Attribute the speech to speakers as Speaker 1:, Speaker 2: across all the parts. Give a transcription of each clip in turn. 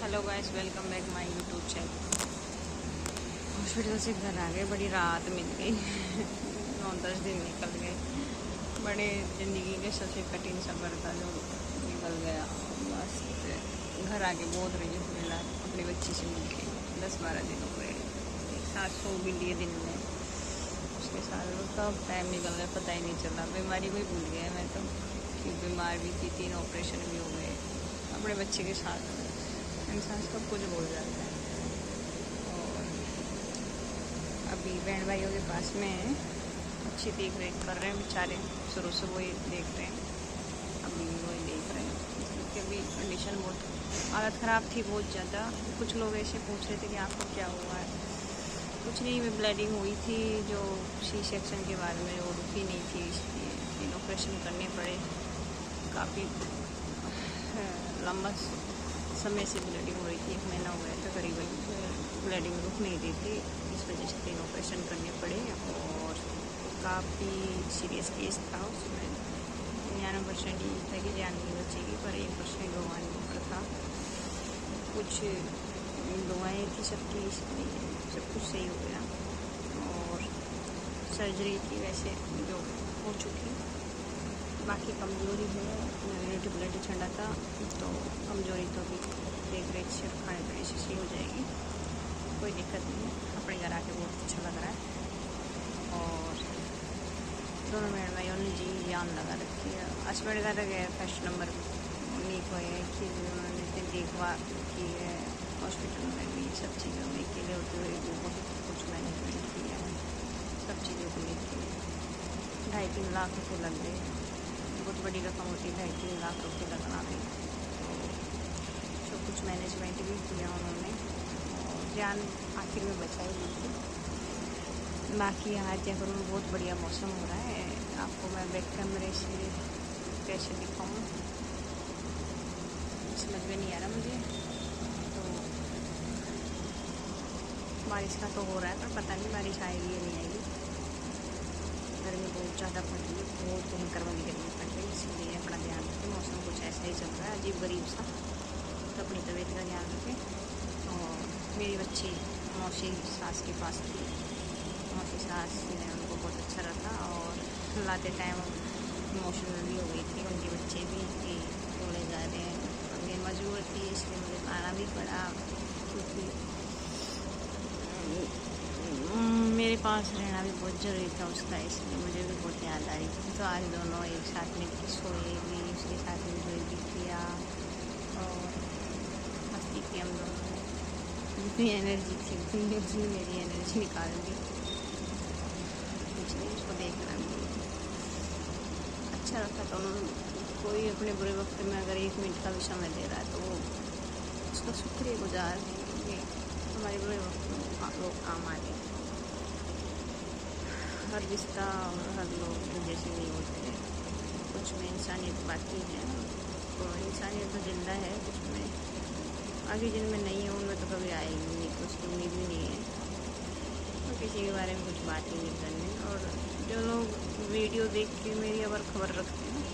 Speaker 1: Hello guys, welcome back my YouTube channel. Hospital से घर आ गए, बड़ी राहत मिल गई। 9-10 दिन निकल गए। बड़े ज़िंदगी के सबसे कठिन सफ़र था जो निकल गया। बस घर आके बहुत रिलीफ मिला अपनी बच्ची से मिलके। 10-12 दिन हो गए, एक साथ सो भी लिए दिन में। उसके साथ कब टाइम निकल गया पता ही नहीं चला। बीमारी को ही भूल गया मैं तो कि बीमार भी थी, 3 ऑपरेशन भी हो गए। अपने बच्चे के साथ इंसान सब कुछ भूल जाता है। और अभी बहन भाइयों के पास में अच्छी देख रेख कर रहे हैं बेचारे, शुरू से वही देख रहे हैं, अभी वही देख रहे हैं क्योंकि अभी कंडीशन बहुत हालत ख़राब थी बहुत ज़्यादा। कुछ लोग ऐसे पूछ रहे थे कि आपको क्या हुआ है। कुछ नहीं, में ब्लीडिंग हुई थी जो सी सेक्शन के बाद में वो रुकी नहीं थी, इसलिए 3 ऑपरेशन करने पड़े। काफ़ी लंबा समय से ब्लीडिंग हो रही थी, 1 महीना हो गया था करीबन। ब्लीडिंग रुक नहीं रही थी, इस वजह से 3 ऑपरेशन करने पड़े। और काफ़ी सीरियस केस था, उसमें 99% ये था कि जान नहीं बचेगी, पर 1% भगवान के ऊपर था। कुछ दुआएं थी सबकी, इसलिए सब कुछ सही हो गया। और सर्जरी थी वैसे जो हो चुकी, बाकी कमज़ोरी है, इम्यूनिटी ब्लड ठंडा था तो कमज़ोरी तो भी देख रेख से खाने पीने से सही हो जाएगी, कोई दिक्कत नहीं है। अपने घर आके बहुत अच्छा लग रहा है। और दोनों बहन भाइयों ने जी जान लगा रखी है। हस्बैंड का तो गया फर्स्ट नंबर उन्हीं को है कि उन्होंने इतनी देखभाल की है हॉस्पिटल में भी, सब चीज़ों में अकेले होते हुए भी बहुत कुछ मैनेजमेंट किया है सब चीज़ों को लेके। 2.5-3 लाख रुपये लग गए, बहुत बड़ी रकम होती है 2.5-3 लाख रुपये लगना भी। तो सब कुछ मैनेजमेंट भी किया उन्होंने और जान आखिर में बचाई ली थी। बाकी आज जयपुर में बहुत बढ़िया मौसम हो रहा है। आपको मैं बैक कैमरे से कैसे दिखाऊँ समझ में नहीं आ रहा मुझे। तो बारिश का तो हो रहा है, पर पता नहीं बारिश आएगी या नहीं आएगी। गर्मी बहुत ज़्यादा पड़ रही है, बहुत भयंकर वाली गर्मी पड़ रही है, इसलिए अपना ध्यान रखें। मौसम कुछ ऐसा ही चल रहा है अजीब गरीब सा, तो अपनी तबीयत का ध्यान रखें। और मेरी बच्ची मौसी सास के पास थी, मौसी सास ने उनको बहुत अच्छा रखा और लाते टाइम इमोशनल भी हो गई थी उनके बच्चे भी कि बोले जा रहे हैं। और ये मजबूर थी इसलिए मुझे आना भी पड़ा, क्योंकि मेरे पास रहना भी बहुत ज़रूरी था उसका, इसलिए मुझे भी बहुत याद आ रही थी। तो आज दोनों एक साथ में सोए भी, उसके साथ एंजॉय भी किया और मस्ती की हम दोनों ने। जितनी एनर्जी थी उतनी उसने मेरी एनर्जी निकाल दी। कुछ नहीं, उसको देखना भी अच्छा रखा। तो कोई अपने बुरे वक्त में अगर 1 मिनट का भी समय दे रहा है तो वो उसका शुक्रगुजार है, क्योंकि हमारे बुरे वक्त में लोग काम आ गए। हर रिश्ता और हर लोग जैसे नहीं होते, कुछ में इंसानियत बाकी है। तो इंसानियत तो जिंदा है, कुछ में आगे जिनमें नहीं है उनमें तो कभी आएगी नहीं, तो उसकी उम्मीद भी नहीं है। तो किसी के बारे में कुछ बात ही नहीं करनी। और जो लोग वीडियो देख के मेरी अगर खबर रखते हैं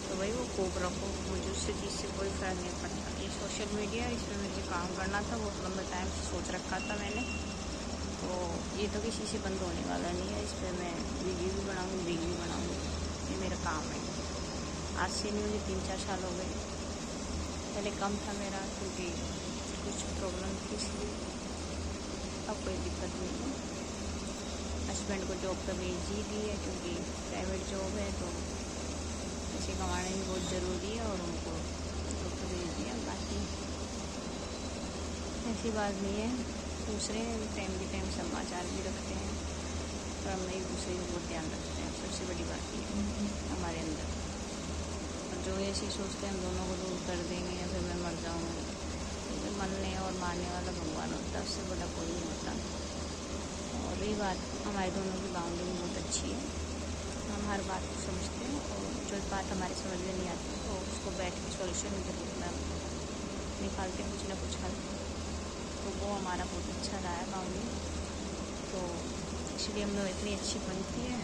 Speaker 1: तो भाई वो खूब रखो, मुझे उससे चीज़ से कोई फ़र्क नहीं पड़ता। ये सोशल मीडिया, इसमें मुझे काम करना था, बहुत लंबे टाइम से सोच रखा था मैंने। तो ये तो किसी से बंद होने वाला नहीं है। इस पर मैं वीडियो भी बनाऊँगी, रील भी बनाऊँगी, ये मेरा काम है। आज से नहीं, मुझे 3-4 साल हो गए। पहले कम था मेरा क्योंकि कुछ प्रॉब्लम थी, इसलिए अब कोई दिक्कत नहीं है। हस्बैंड को जॉब का भेज ही दी है क्योंकि प्राइवेट जॉब है, तो पैसे कमाना भी बहुत ज़रूरी है और उनको जॉब का भेज दिया। बाकी ऐसी बात नहीं है, दूसरे टाइम भी टाइम समाचार भी रखते हैं, पर हम एक दूसरे को बहुत ध्यान रखते हैं। सबसे बड़ी बात ये है हमारे अंदर। और जो ऐसी सोचते हैं हम दोनों को दूर कर देंगे या फिर मैं मर जाऊँगी, तो मरने और मारने वाला भगवान होता है, उससे बड़ा कोई नहीं होता। और ये बात हमारे दोनों की बाउंडिंग बहुत अच्छी है, हम हर बात को समझते हैं और जो बात हमारी समझ में नहीं आती तो उसको बैठ के सॉल्यूशन जरूर निकालते हैं, कुछ ना कुछ हल। तो वो हमारा बहुत अच्छा रहा है बाउंडिंग, तो इसलिए हम लोग इतनी अच्छी बनती है।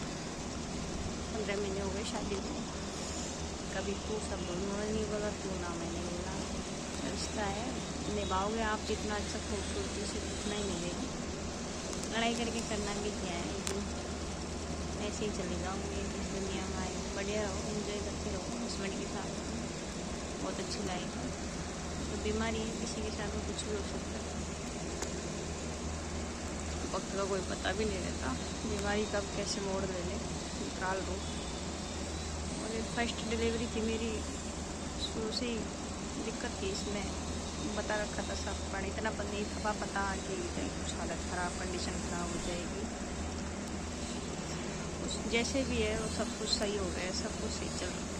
Speaker 1: 15 महीने हो गए शादी को, कभी तू सब बोलना नहीं बोला, तू ना मैंने बोला, रिश्ता है। निभाओगे आप जितना अच्छा खूबसूरती से उतना ही मिलेगी। लड़ाई करके करना भी क्या है, ऐसे ही चले जाओगे इस दुनिया में आए, बढ़िया रहो, एंजॉय करते रहो हस्बैंड के साथ, बहुत अच्छी लाइफ है। तो बीमारी है, किसी के साथ में कुछ भी हो सकता है, वक्त का कोई पता भी नहीं रहता, बीमारी कब कैसे मोड़ ले निकाल दो। और फर्स्ट डिलीवरी थी मेरी, शुरू से ही दिक्कत थी इसमें, बता रखा था सब, पर इतना नहीं था पता कि कुछ हालत ख़राब, कंडीशन ख़राब हो जाएगी। कुछ जैसे भी है वो सब कुछ सही हो गया, सब कुछ सही चल रहा है।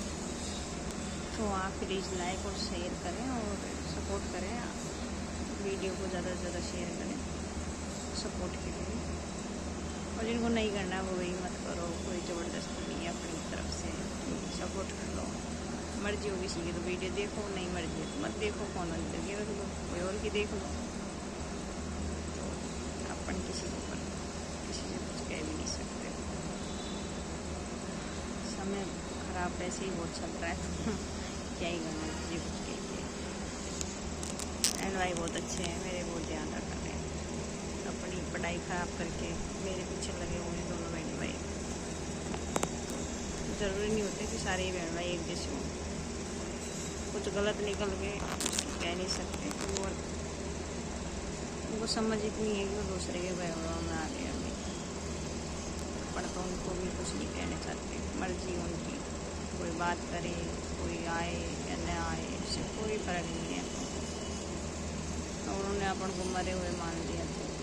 Speaker 1: तो आप प्लीज़ लाइक और शेयर करें और सपोर्ट करें, वीडियो को ज़्यादा से ज़्यादा शेयर करें सपोर्ट के लिए। और जिनको नहीं करना वो वही मत करो, कोई ज़बरदस्ती नहीं है, अपनी तरफ से सपोर्ट कर लो। मर्जी हो किसी की तो वीडियो देखो, नहीं मर्जी है तो मत देखो, कौन लगे रख लो, कोई और की देख लो। तो अपन किसी को पर किसी से कुछ कह भी नहीं सकते। समय ख़राब वैसे ही बहुत चल रहा है क्या ही करना, किसी कुछ के लिए। बहन भाई बहुत अच्छे हैं मेरे, बहुत ध्यान रख रहे हैं, अपनी पढ़ाई ख़राब करके मेरे पीछे लगे हुए हैं दोनों बहन भाई। ज़रूरी नहीं होते कि सारे ही बहन भाई एक जैसे हों, कुछ गलत निकल गए कह नहीं सकते। और उनको समझ इतनी है कि वो दूसरे के व्यवहार में आ गए अभी, पर तो उनको भी कुछ नहीं कहना चाहते, मर्जी उनकी, कोई बात करे, कोई आए या न आए, इससे कोई फ़र्क नहीं है। और उन्होंने अपन को मरे हुए मान लिया।